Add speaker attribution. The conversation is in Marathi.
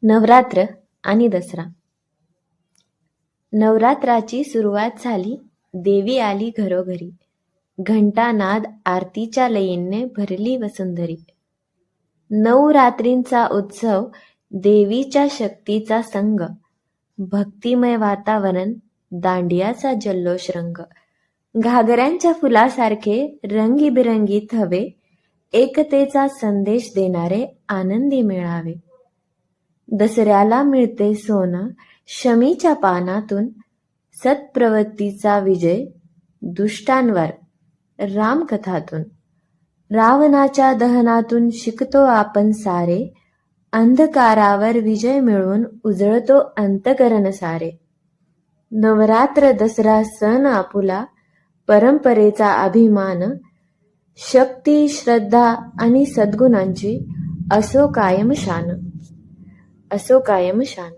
Speaker 1: नवरात्र आणि दसरा. नवरात्राची सुरुवात झाली, देवी आली घरोघरी. घंटानाद आरतीच्या लयीने भरली वसुंधरी. 9 रात्रींचा उत्सव, देवीच्या शक्तीचा संग. भक्तिमय वातावरण, दांडियाचा जल्लोष रंग. घागऱ्यांच्या फुलासारखे रंगीबिरंगी थवे, एकतेचा संदेश देणारे आनंदी मेळावे. दसऱ्याला मिळते सोनं शमीच्या पानातून, सत्प्रवृत्तीचा विजय दुष्टांवर रामकथातून. रावणाच्या दहनातून शिकतो आपण सारे, अंधकारावर विजय मिळवून उजळतो अंतकरण सारे. नवरात्र दसरा सण आपुला, परंपरेचा अभिमान. शक्ती, श्रद्धा आणि सद्गुणांची असो कायम शान. असो कायम शान.